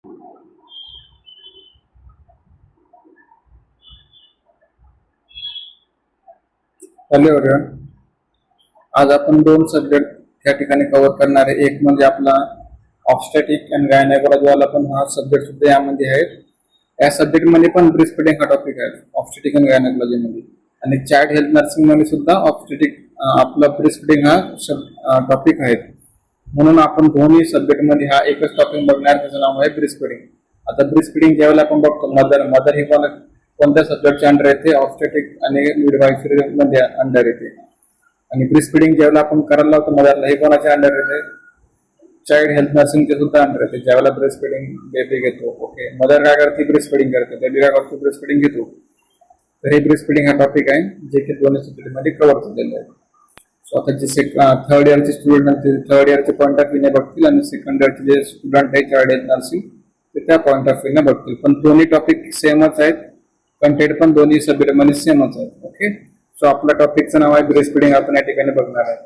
Hello everyone, आज आपण दोन सब्जेक्ट या ठिकाणी कव्हर करणार आहे. एक म्हणजे आपला ऑब्स्टेटिक अँड गायनेकोलॉजी वाला पण हा सब्जेक्ट सुद्धा यामध्ये आहे. या सब्जेक्ट मध्ये पण ब्रेस्ट फिडिंग हा टॉपिक आहे ऑब्स्टेटिक अँड गायनेकोलॉजी मध्ये, आणि चाइल्ड हेल्थ नर्सिंग मध्ये सुद्धा ऑब्स्टेटिक आपला ब्रेस्ट फिडिंग हा टॉपिक आहे. म्हणून आपण दोन्ही सब्जेक्ट मध्ये हा एकच टॉपिक बघणार, त्याचं नाव आहे ब्रेस्ट फिडिंग. आता ब्रेस्ट फिडिंग ज्यावेळेला आपण बघतो, मदर ही कोणत्या सब्जेक्टच्या अंडर येते? ऑब्स्टेटिक आणि मिडवायफरी मध्ये अंडर येते. आणि ब्रेस्ट फिडिंग ज्यावेळेला आपण करायला लावतो मदरला, हे कोणाच्या अंडर येते? चाइल्ड हेल्थ नर्सिंगचे सुद्धा अंडर येते. ज्यावेळेला ब्रेस्ट फिडिंग बेबी घेतो, ओके, मदर काय करते? ब्रेस्ट फिडिंग करते. बेबी काय करतो? ब्रेस्ट फिडिंग घेतो. तर हे ब्रेस्ट फिडिंग हा टॉपिक आहे जे की दोन्ही सब्जेक्ट मध्ये कव्हर केलेलं आहे. सो आता जे थर्ड इयरचे स्टुडंट थर्ड इयरचे पॉईंट ऑफ व्ह्यूने बघतील, आणि सेकंड इयरचे जे स्टुडंट आहे चाइल्ड हेल्थ नर्सिंग ते त्या पॉईंट ऑफ व्ह्यूने बघतील. पण दोन्ही टॉपिक सेमच आहेत, कंटेंट पण दोन्ही सब्जेक्ट मध्ये सेमच आहे. ओके, सो आपल्या टॉपिकचं नाव आहे ब्रेस्ट फिडिंग, आपण या ठिकाणी बघणार आहे.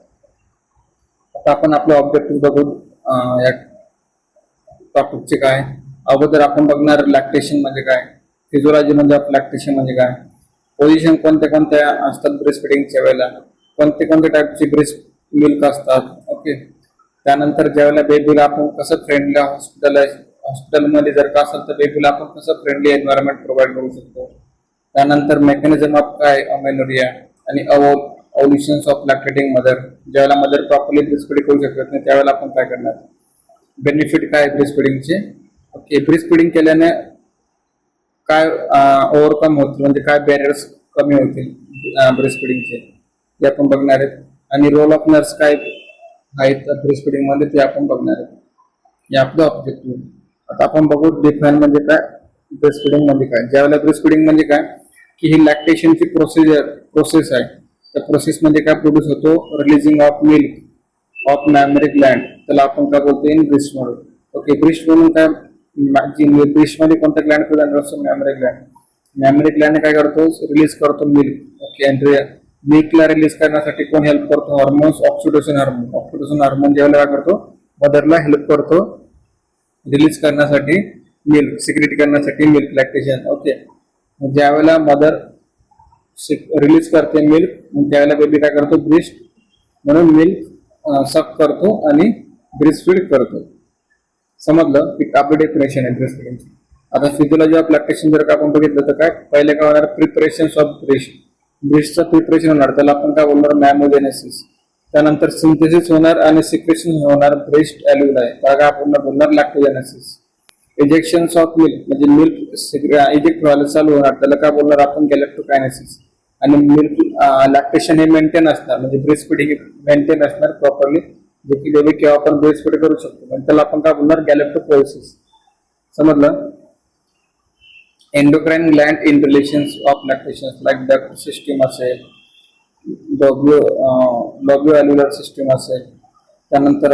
आता आपण आपले ऑब्जेक्टिव्ह बघू या टॉपिकचे काय. अगोदर आपण बघणार लॅक्टेशन म्हणजे काय, फिजिओलॉजी म्हणजे लॅक्टेशन म्हणजे काय, पोझिशन कोणत्या कोणत्या असतात ब्रेस्ट फिडिंगच्या वेळेला, कोणते कोणते टाईपचे ब्रेस्ट मिल्क असतात. ओके, त्यानंतर ज्यावेळेला बेबीला आपण कसं फ्रेंडली हॉस्पिटलमध्ये जर का असेल तर बेबीला आपण कसं फ्रेंडली एन्व्हायरमेंट प्रोव्हाइड करू शकतो. त्यानंतर मेकॅनिझम ऑफ काय अमेनोरिया आणि ओव्ह्युलेशन्स ऑफ लॅक्टेटिंग मदर. ज्यावेळेला मदर प्रॉपरली ब्रेस्ट फीडिंग करू शकत नाही त्यावेळेला आपण काय करणार, बेनिफिट काय ब्रेस्ट फीडिंगचे. ओके, ब्रेस्ट फीडिंग केल्याने काय ओव्हरकम होतील, म्हणजे काय बॅरियर्स कमी होतील ब्रेस्ट फीडिंगचे, ते आपण बघणार आहेत. आणि रोल ऑफ नर्स काय आहेत ब्रेस्ट फीडिंग मध्ये ते आपण बघणार आहेत. हे आपलं ऑब्जेक्टिव्ह. आता आपण बघू डिफाइन म्हणजे काय, ब्रेस्ट फीडिंग म्हणजे काय. ज्यावेळेला ब्रेस्ट फीडिंग म्हणजे काय की ही लॅक्टेशनची प्रोसेस आहे. त्या प्रोसेस मध्ये काय प्रोड्यूस होतो, releasing of milk of memory Gland, त्याला आपण काय बोलतो इन ब्रेस्ट म्हणून. ओके, ब्रेस्ट म्हणून काय, ब्रेस्ट मध्ये कोणता ग्लँड प्रेझेंट असतो? Memory Gland. मॅमरी ग्लँड काय करतो? रिलीज करतो मिल्क. ओके, आणि मिल्कला रिलीज करण्यासाठी कोण हेल्प करतो? Hormones, oxytocin hormone. Oxytocin hormone ज्यावेळेला काय करतो? मदरला हेल्प करतो रिलीज करण्यासाठी मिल्क, सिक्रेट करण्यासाठी मिल्क, लॅक्टेशन. ओके, ज्यावेळेला मदर रिलीज करते मिल्क, त्यावेळेला बेबी काय करतो? ब्रेस्ट म्हणून मिल्क सक करतो आणि ब्रेस्ट फीड करतो. समजलं की आपली डेफिनेशन आहे ब्रेस्ट फीडिंगची. आता फिजिओलॉजी ऑफ लॅक्टेशन जर का आपण बघितलं तर काय पहिले काय होणार? Preparation of breast. ब्रेस्टचं प्रिपरेशन होणार, त्याला आपण काय बोलणार? मॅमोजेनेसिस. त्यानंतर सिंथेसिस होणार आणि सिक्रेशन होणार ब्रेस्ट एल्युलाय, त्याला आपण बोलणार लॅक्टोजेनेसिस. इजेक्शन ऑफ मिल्क म्हणजे मिल्क इजेक्ट व्हायला चालू होणार, त्याला काय बोलणार आपण? गॅलेक्टोकायनेसिस. आणि मिल्क लॅक्टेशन हे मेंटेन असणार, म्हणजे ब्रेस्ट फीडिंग मेंटेन असणार प्रॉपरली, जे की बेबी केव्हा आपण ब्रेस्ट फीड करू शकतो, म्हणजे त्याला आपण काय बोलणार? गॅलेक्टोपोएसिस. समजलं? Endocrine Gland in relations of lactation like duct system असेल, लॉब्युलर सिस्टीम असेल, त्यानंतर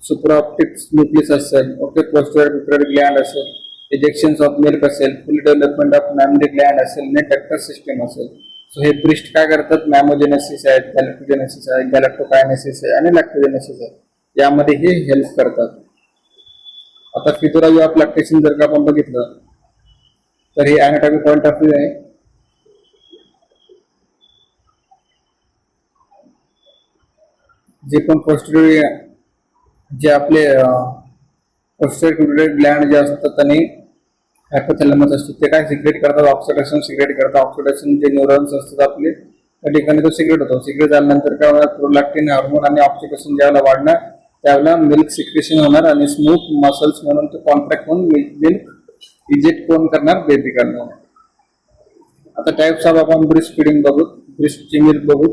सुप्राऑप्टिक न्यूक्लियस असेल, ओके, पोस्टीरियर पिट्युटरी ग्लँड असेल, इजेक्शन्स ऑफ मिल्क असेल, फुल डेव्हलपमेंट ऑफ मॅमरी ग्लँड असेल, आणि डक्टर सिस्टीम असेल. सो हे ब्रेस्ट काय करतात? मॅमोजेनेसिस आहे, गॅलेक्टोजेनेसिस आहे, गॅलेक्टोकायनेसिस आहे आणि लॅक्टोजेनेसिस आहे, यामध्ये हे हेल्प करतात. आता फिजिओलॉजी ऑफ लॅक्टेशन जर का आपण बघितलं तर हे अॅनाटॉमी पॉईंट ऑफ व्ह्यू आहे. जे पण पोस्टीरियर जे आपले पोस्टीरियर ग्लँड जे असतात आणि हायपोथॅलॅमस असतो ते काय सिक्रेट करतात? ऑक्सिडेशन सिक्रेट करतात. ऑक्सिडेशन जे न्यूरॉन्स असतात आपले त्या ठिकाणी तो सिक्रेट होतो. सिक्रेट झाल्यानंतर काय होणार? प्रोलॅक्टिन हार्मोन आणि ऑक्सिडेशन ज्यावेळेला वाढणार त्यावेळेला मिल्क सिक्रेशन होणार आणि स्मूथ मसल्स म्हणून तो कॉन्ट्रॅक्ट होऊन मिल्क इजेक्ट कोण करणार? बेबी करणार. आता टाइप्स ऑफ आपण ब्रेस्ट फीडिंग बघू, ब्रेस्टची मिल्क बघू.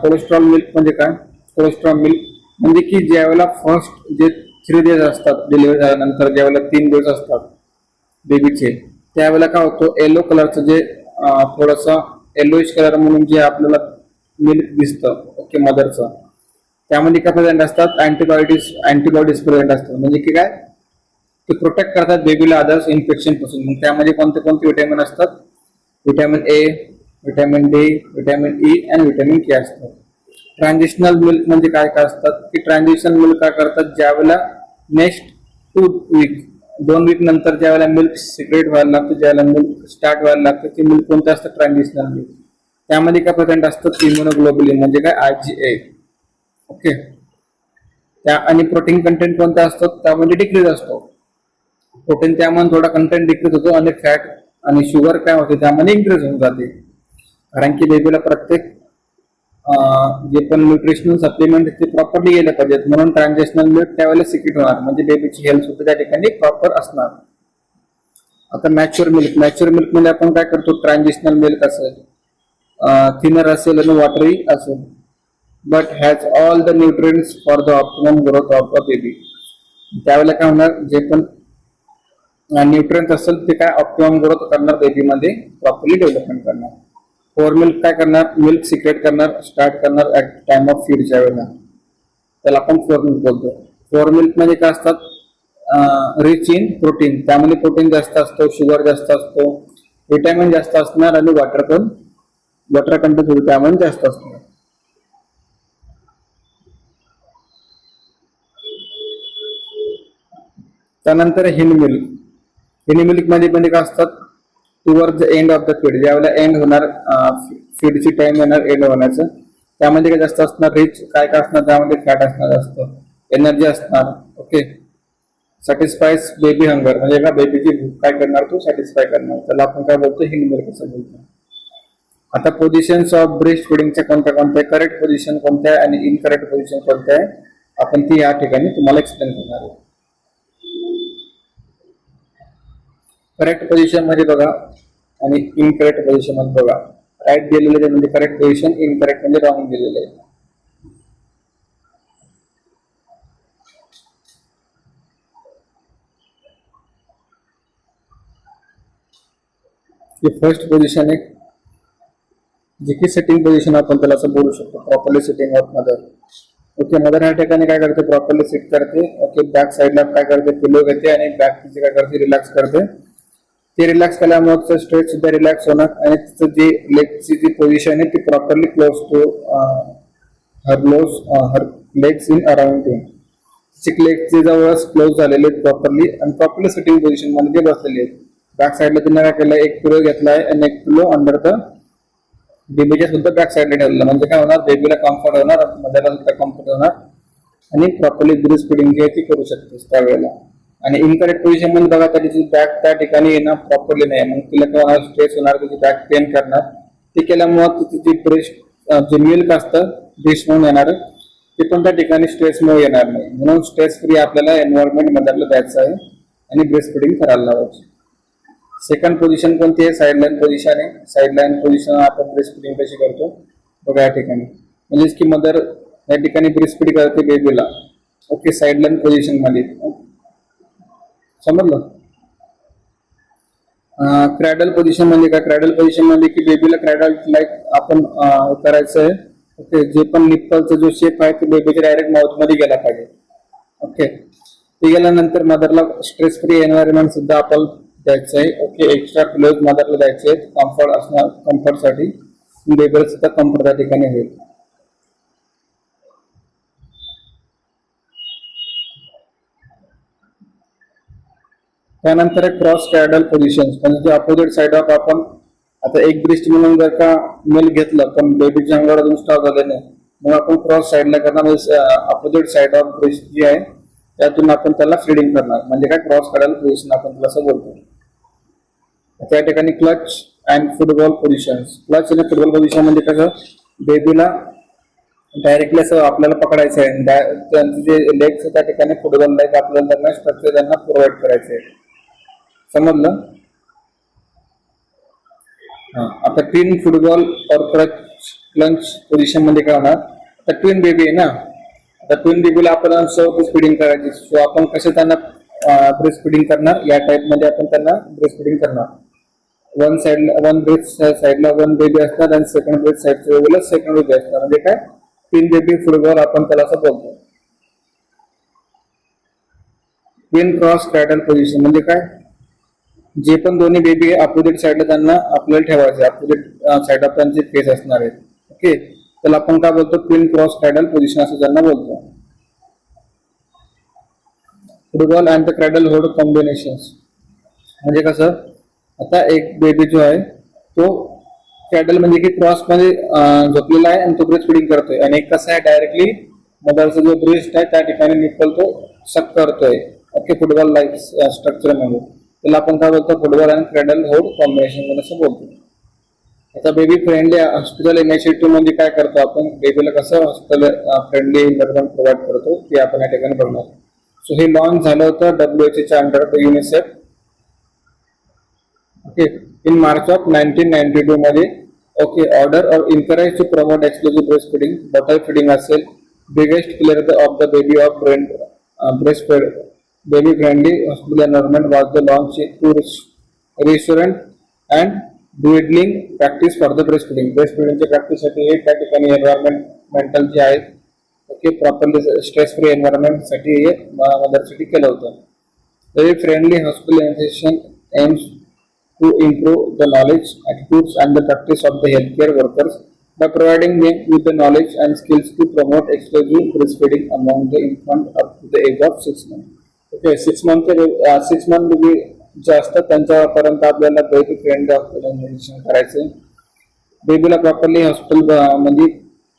कोलेस्ट्रॉल मिल्क म्हणजे काय? कोलेस्ट्रॉल मिल्क म्हणजे की ज्यावेळेला फर्स्ट जे 3 दिवस असतात डिलिव्हरी झाल्यानंतर, ज्यावेळेला 3 दिवस असतात बेबीचे, त्यावेळेला काय होतं? येलो कलरचं जे थोडंसं येलोइश कलर म्हणून जे आपल्याला मिल्क दिसतं, ओके, मदरचं, त्यामध्ये काय प्रेझेंट असतात? अँटीबॉडीज प्रेझेंट असतात, म्हणजे की काय ते प्रोटेक्ट करतात बेबीला अदर्स इन्फेक्शन पासून. मग त्यामध्ये कोणते कोणते विटॅमिन असतात? Vitamin A, vitamin D, vitamin E आणि विटॅमिन के असतात. ट्रान्झिशनल मिल्क म्हणजे काय काय असतात की ट्रान्झिशन मिल्क काय करतात? ज्यावेळेला नेक्स्ट 2 वीक 2 वीक नंतर ज्या वेळेला मिल्क सिक्रेट व्हायला लागतं, ज्यावेळेला मिल्क स्टार्ट व्हायला लागतं, ते मिल्क कोणतं असतं? ट्रान्झिशनल मिल्क. त्यामध्ये काय प्रेझेंट असतं? इम्युनोग्लोबुलिन म्हणजे काय? IgA. ओके. त्या आणि प्रोटीन कंटेंट कोणता असतो? त्यामध्ये डिक्रीज असतो. प्रोटीन त्यामध्ये थोडा कंटेंट डिक्रीज होतो आणि फॅट आणि शुगर काय होते? त्यामध्ये इन्क्रीज होऊन जाते. कारण की बेबीला प्रत्येक जे पण न्यूट्रिशनल सप्लिमेंट ते प्रॉपरली गेले पाहिजेत, म्हणून ट्रान्झॅक्शनल मिल्क त्यावेळेला सिक्रेट होणार, म्हणजे बेबीची हेल्थ सुद्धा त्या ठिकाणी प्रॉपर असणार. आता मॅच्युअर मिल्क मध्ये आपण काय करतो? ट्रान्झॅक्शनल मिल्क असेल, थिनर असेल आणि वॉटरी असेल, but has all the nutrients for the optimum growth of a baby. त्यावेळेला काय होणार? जे पण न्यूट्रिएंट असेल ते काय ऑप्टिमम ग्रोथ करणार, बेबीमध्ये प्रॉपरली डेव्हलपमेंट करणार. फोर मिल्क काय करणार? मिल्क सिक्रेट करणार, स्टार्ट करणार ऍट टाइम ऑफ फीडच्या वेळेला, त्याला आपण फोर मिल्क बोलतो. फोर मिल्क मध्ये काय असतात? रिच इन प्रोटीन, त्यामध्ये प्रोटीन जास्त असतो, शुगर जास्त असतो, विटॅमिन जास्त असणार आणि वॉटर कंटेंट त्यामध्ये जास्त असणार. त्यानंतर हिन मिल्क मध्ये काय असतात? Toward the end of the feed, ज्यावेळेला एंड होणार, फीडची टाइम येणार एंड होण्याचं, त्यामध्ये काय जास्त असणार? रिच काय असणार? त्यामध्ये फॅट असणार जास्त, एनर्जी असणार. ओके. सॅटिस्फाईज बेबी हंगर, म्हणजे का बेबीची भूक काय करणार? तो सॅटिस्फाय करणार, त्याला आपण काय बोलतो? हिन मिल्क असं बोलतो. आता पोझिशन्स ऑफ ब्रेस्ट फिडिंगच्या कोणत्या करेक्ट पोझिशन कोणत्या आणि इनकरेक्ट पोझिशन कोणत्या आहे, आपण ती या ठिकाणी तुम्हाला एक्सप्लेन करणार आहे. करेक्ट पोझिशन मध्ये बघा आणि इनकरेक्ट पोझिशन मध्ये बघा. राईट दिलेले म्हणजे करेक्ट पोझिशन, इनकरेक्ट म्हणजे रॉंग दिलेले आहे. फर्स्ट पोझिशन आहे, जी की सेटिंग पोझिशन आपण त्याला असं बोलू शकतो, properly sitting of mother. Okay. Mother ह्या ठिकाणी काय करते? प्रॉपरली सिट करते. ओके. बॅक साईडला काय करते? पिलो घेते आणि बॅक तिची काय करते? रिलॅक्स करते. ते रिलॅक्स केल्यामुळे स्ट्रेच सुद्धा रिलॅक्स होणार आणि तिचं जी लेगची जी पोझिशन आहे ती properly close to her legs in around him. तिची लेगची जवळच क्लोज झालेले आहेत प्रॉपरली आणि प्रॉपरली सिटिंग पोझिशन मध्ये बसलेली आहेत. बॅक साईडला तिने काय केलं? एक पिलो घेतलाय आणि एक पिलो अंडर द बेबीच्या सुद्धा बॅक साईडला ठेवलेलं, म्हणजे काय होणार? बेबीला कम्फर्ट होणार, मदरला सुद्धा कम्फर्ट होणार आणि प्रॉपरली ब्रीस्ट फिडिंग जी आहे ती करू शकतेस त्यावेळेला. आणि इनकरेक्ट पोझिशन मध्ये बघा, त्याची बॅक त्या ठिकाणी येणार प्रॉपरली नाही, मग तिला काय होणार? स्ट्रेस होणार, तिची बॅक पेन करणार. ते केल्यामुळे तिची ब्रेस्ट जे मिल्क असतं ब्रेस्ट म्हणून येणार, ते पण त्या ठिकाणी स्ट्रेसमुळे येणार नाही. म्हणून स्ट्रेस फ्री आपल्याला एन्व्हायरमेंट मदरला द्यायचं आहे आणि ब्रेस्ट फिडिंग करायला लावायची. सेकंड पोझिशन कोणती आहे? साईडलाईन पोझिशन आहे. साईडलाईन पोझिशन आपण ब्रेस्ट फिडिंग कशी करतो बघा या ठिकाणी, म्हणजेच की मदर या ठिकाणी ब्रेस्ट फीड करते बेबीला. ओके. साईडलाईन पोझिशन मध्ये समजलं. क्रॅडल पोझिशन म्हणजे काय? क्रॅडल पोझिशन मध्ये की बेबीला क्रॅडल लाईक आपण करायचं आहे. ओके. जे पण निप्पलचा जो शेप आहे तो बेबीच्या डायरेक्ट माउथ मध्ये गेला पाहिजे. ओके. ते गेल्यानंतर मदरला स्ट्रेस फ्री एन्व्हायरमेंट सुद्धा आपण द्यायचं आहे. ओके. एक्स्ट्रा क्लोज मदरला द्यायचे आहेत कम्फर्ट असणार, कम्फर्टसाठी बेबीला सुद्धा कम्फर्ट त्या ठिकाणी होईल. त्यानंतर क्रॉस क्रॅडल पोझिशन, म्हणजे अपोजिट साइड ऑफ आपण आता एक ब्रेस्ट म्हणून जर का मिल्क घेतलं पण बेबीच्या अंगावर अजून स्टॉक झाले नाही, मग आपण क्रॉस साईडला करणार, म्हणजे अपोजिट साइड ऑफ ब्रेस्ट जी आहे त्यातून आपण त्याला फीडिंग करणार, म्हणजे काय? क्रॉस क्रॅडल पोझिशन आपण त्याला असं बोलतो. त्या ठिकाणी clutch and football position. Clutch आणि फुटबॉल पोझिशन म्हणजे कसं? बेबीला डायरेक्टली असं आपल्याला पकडायचं आहे, त्यांचे जे लेग्स त्या ठिकाणी फुटबॉल लाईक आपल्याला त्यांना स्ट्रक्चर त्यांना प्रोव्हाइड करायचं आहे. समजलं. आता ट्विन फुटबॉल और क्लच पोझिशन मध्ये काय होणार? आता ट्विन बेबी आहे ना, आता ट्विन बेबीला आपण ब्रेस्ट फिडिंग करायची, सो आपण कसे त्यांना ब्रेस्ट फिडिंग करणार? या टाइप मध्ये आपण त्यांना ब्रेस्ट फिडिंग करणार. वन ब्रेस्ट साईडला वन बेबी असणार आणि सेकंड ब्रेस्ट साईडच्या बेबीला सेकंड बेबी असणार, म्हणजे काय? ट्विन बेबी फुटबॉल आपण त्याला असं बोलतो. ट्विन क्रॉस क्रॅडल पोझिशन म्हणजे काय? जे पण दोन्ही बेबी अपोजिट साईडला त्यांना आपल्याला ठेवायचे, अपोजिट साईड ऑफ त्यांचे फेस असणार आहेत. ओके. त्याला आपण काय बोलतो? ट्विन क्रॉस क्रॅडल पोझिशन असं त्यांना बोलतो. Football and the cradle hold combinations. म्हणजे कसं, आता एक बेबी जो आहे तो क्रॅडल म्हणजे की क्रॉस मध्ये झोपलेला आहे आणि तो ब्रेस्ट फिडिंग करतोय, आणि एक कसं आहे डायरेक्टली मदरचा जो ब्रेस्ट आहे त्या ठिकाणी निप्पल तो सक करतोय. ओके, फुटबॉल लाईक स्ट्रक्चर मध्ये त्याला आपण काय बोलतो, फुटबॉल आणि क्रॅडल होल्ड कॉम्बिनेशन मध्ये असं बोलतो. आता बेबी फ्रेंडली हॉस्पिटल इनिशिएटिव्ह म्हणजे काय करतो आपण, बेबीला कसं हॉस्पिटल फ्रेंडली एन्व्हायरमेंट प्रोव्हाइड करतो ते आपण या ठिकाणी बघणार. सो हे लॉन्च झालं होतं WHO च्या under the UNICEF. Okay, in March of 1992 मध्ये. Okay, order or encourage to promote exclusive breast feeding, bottle feeding असेल, biggest killer of the baby of breast baby friendly hospital environment was the launch to restaurant and dwindling practice for the breast feeding. Breast फिडिंगच्या प्रॅक्टिससाठी हे त्या ठिकाणी environmental जे आहे, okay, properly stress free एन्व्हायरमेंटसाठी हे मदरसाठी केलं होतं. Baby friendly hospitalization AIIMS to improve the knowledge, attitudes and the practice of the healthcare workers by providing them with the knowledge and skills to promote exclusive breastfeeding among the infant up to the age of 6 months. Okay, 6 month baby जे असतात त्यांच्यापर्यंत आपल्याला baby friendly hospitalisation करायचं. बेबीला properly hospital म्हणजे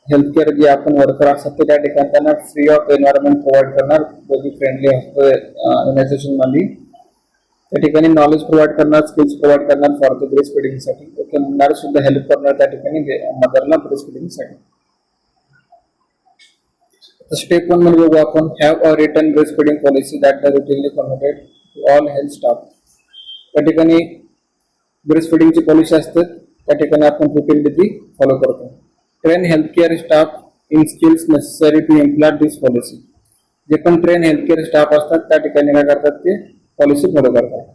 healthcare जे आपण worker असतात ते त्या ठिकाणी त्यांना फ्री ऑफ एन्व्हायरमेंट प्रोव्हाइड करणार बेबी फ्रेंडली हॉस्पिटलायझेशन मध्ये. त्या ठिकाणी नॉलेज प्रोव्हाइड करणार, स्किल्स प्रोव्हाइड करणार फॉर द ब्रेस्ट फिडिंग साठी. ओके, म्हणणार सुद्धा हेल्प करणार त्या ठिकाणी मदरला ब्रेस्ट फिडिंग साठी. स्टेप 1 मध्ये बघू आपण, have a return breast feeding policy that the routinely communicate to all health staff. त्या ठिकाणी ब्रेस्ट फिडिंगची पॉलिसी असते, त्या ठिकाणी आपण रुटीनली ती फॉलो करतो. Train healthcare staff in skills necessary to implement this policy. जे पण ट्रेन हेल्थकेअर स्टाफ असतात त्या ठिकाणी काय करतात, ते पॉलिसी फॉलो करतात.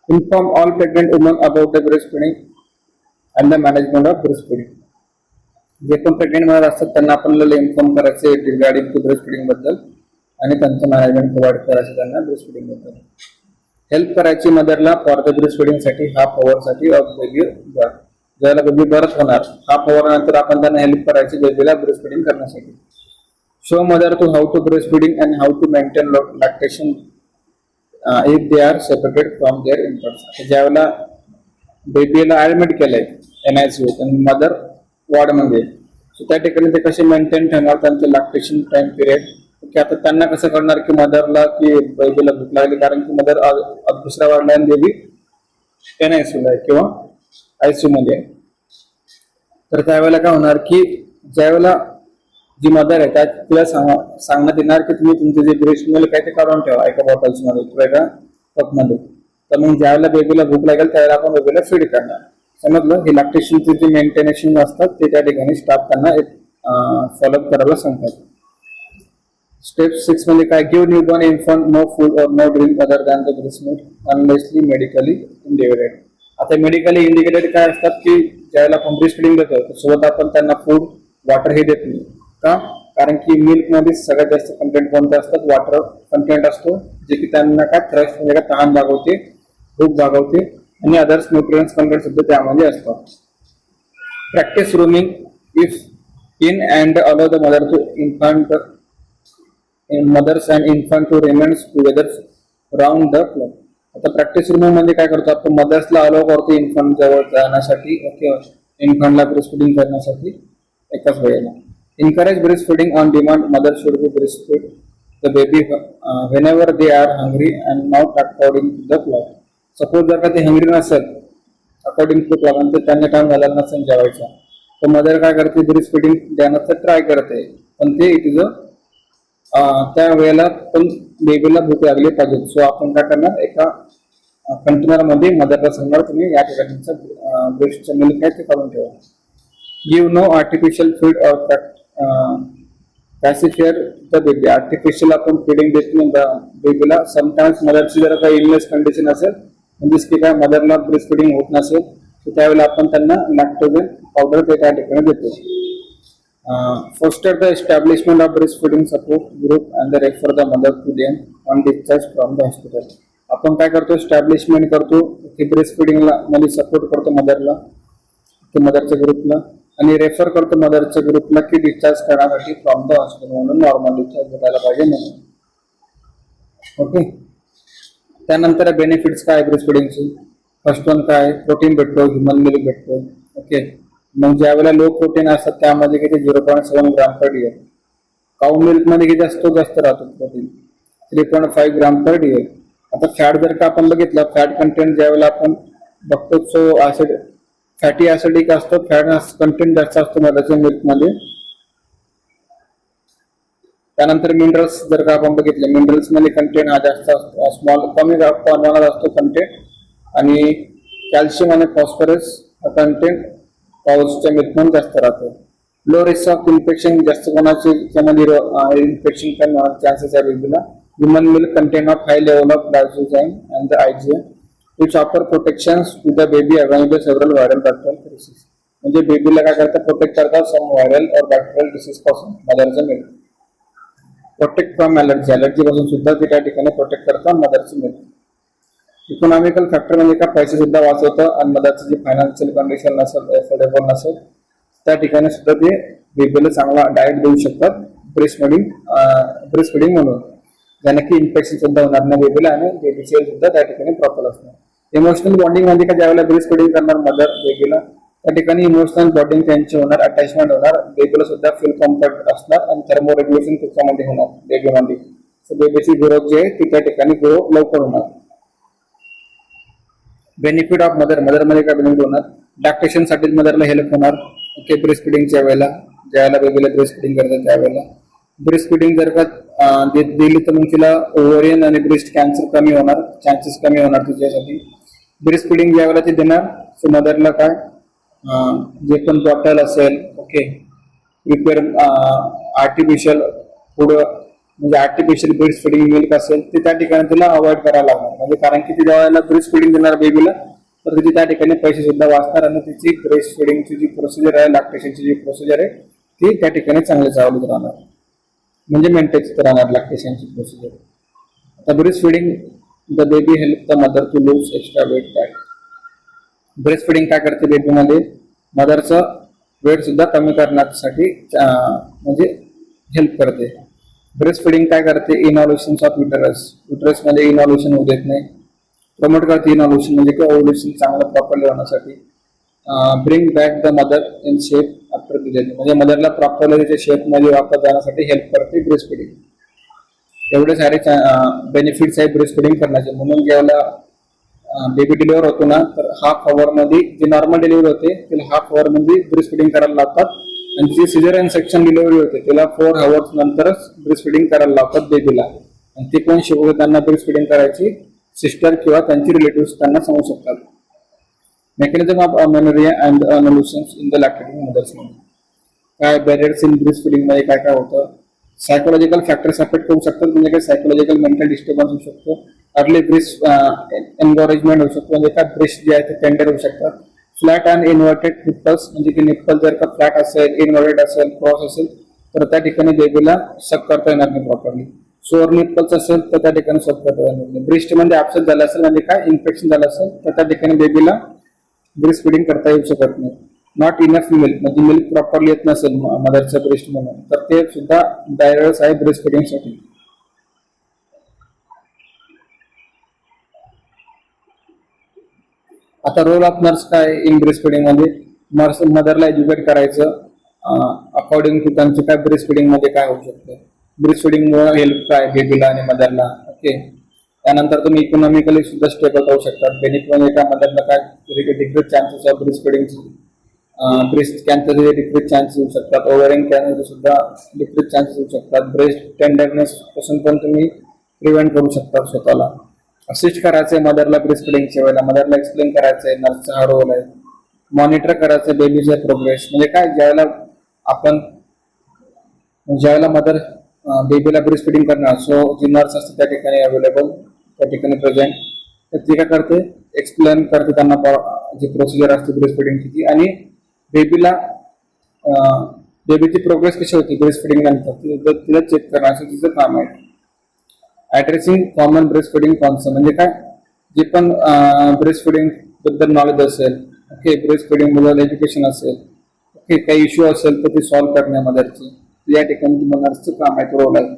Inform all pregnant woman about the breast feeding and the management of breast feeding. जे पण प्रेग्नेंट मदर असतात त्यांना आपल्याला इन्फॉर्म करायचे रिगार्डिंग टू ब्रेस्ट फिडिंग बद्दल, आणि त्यांचं मॅनेजमेंट प्रोव्हाइड करायचं त्यांना ब्रेस्ट फिडिंग बद्दल. हेल्प करायची मदरला फॉर द ब्रेस्ट फिडिंग साठी हाफ अवर साठी ऑफ बेबी बर्थ. ज्याला बेबी बर्थ होणार हाफ अवर नंतर आपण त्यांना हेल्प करायची बेबीला ब्रेस्ट फिडिंग करण्यासाठी. Show mother to how to breastfeeding and how to maintain lactation if they are separated from their infants. ज्यावेळेला बेबीला ऍडमिट केलंय NICU आणि मदर वॉर्ड मध्ये, त्या ठिकाणी ते कसे मेंटेन ठेवणार त्यांचं लॅक्टेशन टाइम पिरियड. की आता त्यांना कसं करणार की मदरला की बेबीला भूक लागली, कारण की मदर दुसऱ्या वॉर्डला आणि बेबी NICU ला आहे किंवा ICU मध्ये आहे. तर त्यावेळेला काय होणार की ज्यावेळेला जी मदर आहे तिला सांगण्यात येणार की तुम्ही तुमचे जे ब्रेस्ट मिल्क आहे ते काढून ठेवा एका बॉटल्स मध्ये किंवा एका कप मध्ये. तर मग ज्यावेळेला बेबीला भूक लागेल त्यावेळेला आपण बेबीला फीड करणार. समजलं, हे लॅक्टेशनचे जे मेंटेनेशन असतात ते त्या ठिकाणी स्टाफ त्यांना फॉलोअप करायला सांगतात. स्टेप 6 मध्ये काय, give newborn infant no food or no drink other than the breast milk unlessly medically indicated. आता मेडिकली इंडिकेटेड काय असतात की ज्यावेळेला आपण ब्रेस्ट फिडिंग देतो सोबत आपण त्यांना फूड वाटर हे देत नाही. का? कारण की मिल्क मध्ये सगळ्यात जास्त कंटेंट कोणते असतात, वॉटर कंटेंट असतो, जे की त्यांना काय थ्रस्ट म्हणजे काय तहान भागवते, भूक भागवते, आणि अदर्स न्यूट्रिएंट्स कंटेंट सुद्धा त्यामध्ये असतात. Practise rooming if in and allow the mother to infant mothers and infant to remains together round the clock. आता प्रॅक्टिस रूमिंग मध्ये काय करतो आपण, मदर्सला अलाउ करतो इन्फंट जवळ जाण्यासाठी, ओके, इन्फंटला ब्रेस्ट फिडिंग करण्यासाठी एकाच वेळेला. Encourage breastfeeding on demand. Mother should be breastfeed the baby whenever they are hungry and not according to the clock. Suppose जर का ते hungry नसेल according to clock आणि त्यांनी टाइम झालेला नसेल जेवायचा, तर मदर काय करते, ब्रेस्टफीडिंग देण्याचा ट्राय करते, पण ते इट इज त्या वेळेला पण बेबीला भूक लागली पाहिजे. सो आपण काय करणार, एका कंटेनर मध्ये मदरला सांगणार तुम्ही या ठिकाणी ब्रेस्टचं मिल्क आहे ते काढून ठेवा. गिव्ह नो आर्टिफिशियल फीड और पॅसिफियर द बेबी. आर्टिफिशियल आपण फिडिंग देत नाही बेबीला. समटाइम्स मदरची जर काही इलनेस कंडिशन असेल, म्हणजे की काय मदरला ब्रेस्ट फिडिंग होत नसेल, तर त्यावेळेला आपण त्यांना लॅक्टोजन पावडर ते त्या ठिकाणी देतो. Foster the establishment of breast feeding support group and the refer the mother to them on discharge from the hospital. आपण काय करतो, एस्टॅब्लिशमेंट करतो की ब्रेस्ट फिडिंगला मध्ये सपोर्ट करतो मदरला. ते मदरच्या ग्रुपला आणि रेफर करतो मदरच्या ग्रुपला की डिस्चार्ज करण्यासाठी फ्रॉम द हॉस्पिटल म्हणून नॉर्मल डिस्चार्ज भेटायला पाहिजे म्हणून. ओके. त्यानंतर बेनिफिट्स काय ब्रेस्ट फिडिंगचे. फर्स्ट वन काय, प्रोटीन भेटतो, ह्युमन मिल्क भेटतो. ओके. मग ज्या वेळेला लो प्रोटीन असतात त्यामध्ये किती 0.7 ग्राम पर डे. काऊ मिल्क मध्ये किती असतो, जास्त राहतो प्रोटीन 3.5 ग्राम पर डे. आता फॅट जर का आपण बघितलं, फॅट कंटेंट ज्या वेळेला आपण बघतो सो ऍसिड फॅटी ऍसिडिक असतो, फॅट कंटेंट जास्त असतो मधाच्या मिल्क मध्ये. त्यानंतर मिनरल्स जर का आपण बघितले, मिनरल्स मध्ये कंटेंट हा जास्त असतो, स्मॉल कमी प्रमाणात असतो कंटेंट. आणि कॅल्शियम आणि फॉस्फरस कंटेंट काऊच्या मिल्क मध्ये जास्त राहतो. लो रिस्क ऑफ इन्फेक्शन, जास्त कोणाचे त्यामध्ये इन्फेक्शन कमी चान्सेस आहे बेबीला. Human milk content of high level of lysozyme and the IgM which offer protections to the baby against several viral bacterial diseases. म्हणजे बेबीला काय करतात, प्रोटेक्ट करतात some viral or bacterial disease पासून मदरचं मिल्क. प्रोटेक्ट फ्रॉम अलर्जी, अलर्जी पासून सुद्धा ते त्या ठिकाणी प्रोटेक्ट करतात मदरचं मिल्क. इकॉनॉमिकल फॅक्टर म्हणजे का पैसे सुद्धा वाचवतं आणि मदरचं जे फायनान्शियल कंडिशन नसेल, एफोर्डेबल नसेल त्या ठिकाणी सुद्धा ते बेबीला चांगला डाएट देऊ शकतात ब्रेस्ट फिडिंग म्हणून, ज्याने की इन्फेक्शन सुद्धा होणार नाही बेबीला आणि बेबीची हेल्थ सुद्धा त्या ठिकाणी प्रॉपर असणार. इमोशनल बॉन्डिंग म्हणजे का ज्यावेळेला ब्रेस्ट फिडिंग करणार मदर बेबीला त्या ठिकाणी इमोशनल बॉन्डिंग त्यांची होणार, अटॅचमेंट होणार, बेबीला सुद्धा फील कम्फर्ट असणार आणि थर्मो रेग्युलेशन त्याच्यामध्ये होणार बेबीमध्ये. सो बेबीची ग्रोथ जी आहे ती त्या ठिकाणी ग्रो लवकर होणार. बेनिफिट ऑफ मदर, मदरमध्ये काय बेनिफिट होणार, लॅक्टेशन साठी मदरला हेल्प होणार. ओके. ब्रेस्ट फिडिंगच्या वेळेला ज्यावेळेला बेबीला ब्रेस्ट फिडिंग करतात त्यावेळेला ब्रेस्ट फिडिंग जर का दिली तर मग तिला ओव्हरियन आणि ब्रेस्ट कॅन्सर कमी होणार, चान्सेस कमी होणार तिच्यासाठी. ब्रेस्ट फिडिंग ज्यावेळेला ती देणार सो मदरला काय जे पण बॉटल असेल, ओके, प्रिपेअर आर्टिफिशियल फूड म्हणजे आर्टिफिशियल ब्रेस्ट फिडिंग मिल्क असेल ते त्या ठिकाणी तिला अवॉइड करायला लागणार. म्हणजे कारण की ती ज्यावेळेला ब्रेस्ट फिडिंग देणार बेबीला तर तिथे त्या ठिकाणी पैसे सुद्धा वाचणार आणि तिची ब्रेस्ट फिडिंगची जी प्रोसिजर आहे, लॅक्टेशनची जी प्रोसिजर आहे ती त्या ठिकाणी चांगली चालू राहणार, म्हणजे मेंटेन राहणार लॅक्टेशनची प्रोसिजर. आता breast feeding the baby help the mother to lose extra weight fat. Breast feeding काय करते बेबीमध्ये, मदरचं वेट सुद्धा कमी करण्यासाठी म्हणजे हेल्प करते. ब्रेस्ट फिडिंग काय करते, इनॉल्युशन ऑफ युटरस मध्ये इनॉल्युशन होऊ देत नाही, प्रमोट करते इनॉल्युशन म्हणजे की ओव्ह्युलेशन चांगलं प्रॉपरली होण्यासाठी. Bring back the mother in shape after delivery, म्हणजे मदरला प्रॉपरली त्याच्या शेप मध्ये वापस जाण्यासाठी हेल्प करते ब्रेस्ट फिडिंग. एवढे सारे बेनिफिट्स आहेत ब्रेस्ट फिडिंग करण्याचे. म्हणून जेव्हा बेबी डिलिव्हर होतो ना तर हाफ अवर मध्ये जे नॉर्मल डिलिव्हरी होते तिला हाफ अवर मध्ये ब्रेस्ट फिडिंग करायला लागतात आणि जी सिझेरियन सेक्शन डिलिव्हरी होते तिला 4 आवर्स नंतरच ब्रेस्ट फिडिंग करायला लागतात बेबीला. आणि ते कोण शिकवते त्यांना ब्रेस्ट फिडिंग करायची, सिस्टर किंवा त्यांची रिलेटिव्ह त्यांना सांगू शकतात. Mechanism of amenorrhea and involutions in the lactating mothers. काय बॅरियर्स इन ब्रेस्ट फिडिंग मध्ये काय काय होतं, सायकोलॉजिकल फॅक्टर्स अफेक्ट करू शकतात. म्हणजे काय सायकोलॉजिकल मेंटल डिस्टर्बन्स होऊ शकतो, अर्ली ब्रेस्ट एन्करेजमेंट होऊ शकतो, म्हणजे काय ब्रेस्ट जे आहे ते टेंडर होऊ शकतात. फ्लॅट अँड इन्व्हर्टेड निप्पल्स, म्हणजे की निप्पल जर का फ्लॅट असेल, इन्व्हर्टेड असेल, क्रॉस असेल तर त्या ठिकाणी बेबीला सक करता येणार नाही प्रॉपरली. सोअर निप्पल्स असेल तर त्या ठिकाणी सक करता येणार नाही. ब्रेस्ट मध्ये ऍब्सेंट झालं असेल म्हणजे काय इन्फेक्शन झालं असेल तर त्या ठिकाणी बेबीला ब्रेस्ट फिडिंग करता येऊ शकत नाही. नॉट इनफ मिल्क, म्हणजे मिल्क प्रॉपरली येत नसेल मदरच्या ब्रेस्ट म्हणून तर ते सुद्धा बॅरियर्स आहे ब्रेस्ट फिडिंग साठी. आता रोल ऑफ नर्स काय इन ब्रेस्ट फिडिंग मध्ये, नर्स मदरला एज्युकेट करायचं अकॉर्डिंग टू त्यांचं काय ब्रेस्ट फिडिंग मध्ये काय होऊ शकतं, ब्रेस्ट फिडिंग मुळे हेल्प काय बेबीला आणि मदरला. ओके. त्यानंतर तुम्ही इकॉनॉमिकली सुद्धा स्टेबल राहू शकतात. बेनिफिट म्हणजे काय, मदरला काय decrease chances of breast feeding, breast कॅन्सरचे डिक्रीज चान्सेस होऊ शकतात, ओव्हरियन कॅन्सरचे सुद्धा डिक्रीज चान्सेस होऊ शकतात. ब्रेस्ट टेंडरनेस पासून पण तुम्ही प्रिव्हेंट करू शकता स्वतःला. असिस्ट करायचंय मदरला ब्रेस्ट फिडिंगच्या वेळेला, मदरला एक्सप्लेन करायचंय, नर्सचा हा रोल आहे. मॉनिटर करायचं बेबीचा प्रोग्रेस, म्हणजे काय ज्यावेळेला मदर बेबीला ब्रेस्ट फिडिंग करणार सो जी नर्स असते त्या ठिकाणी अवेलेबल, त्या ठिकाणी प्रेझेंट, तर ती काय करते एक्सप्लेन करते त्यांना जी प्रोसिजर असते ब्रेस्ट फिडिंगची आणि बेबीची प्रोग्रेस कशी होती ब्रेस्ट फिडिंग नंतर तिला चेक करण्याचं तिचं काम आहे. Addressing common breast feeding concept, म्हणजे काय जे पण ब्रेस्ट फिडिंग बद्दल नॉलेज असेल ओके, ब्रेस्ट फिडिंग बद्दल एज्युकेशन असेल, ओके, काही इश्यू असेल तर ते सॉल्व्ह करण्या मदरचं या ठिकाणी तुम्हाला नर्सचं काम आहे, तो रोल आहे.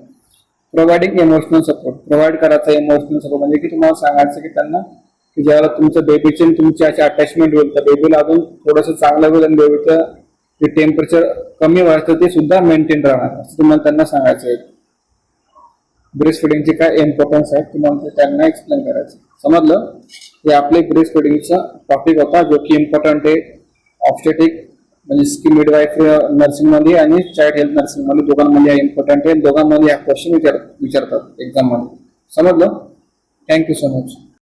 प्रोव्हाइडिंग इमोशनल सपोर्ट, प्रोव्हाइड करायचा इमोशनल सपोर्ट म्हणजे की तुम्हाला सांगायचं की त्यांना की ज्यावेळेला तुमचं बेबीचे आणि तुमची अशी अटॅचमेंट होईल तर बेबीला अजून थोडंसं चांगलं होईल आणि बेबीचं जे टेम्परेचर कमी वाढतं ते सुद्धा मेंटेन राहणार असं तुम्हाला त्यांना सांगायचं आहे. ब्रेस्ट फिडिंगचे काय इम्पॉर्टन्स आहे तुम्हाला ते त्यांना एक्सप्लेन करायचं. समजलं? हे आपले ब्रेस्ट फिडिंगचा टॉपिक होता जो की इम्पॉर्टंट आहे ऑब्स्टेटिक म्हणजे की मिडवाईफ नर्सिंग मध्ये आणि चाइल्ड हेल्थ नर्सिंग मध्ये दोघांमध्ये इम्पॉर्टंट आहे. दोघांमध्ये हा क्वेश्चन विचारतात एक्झाम मध्ये. समजलं? Thank you so much.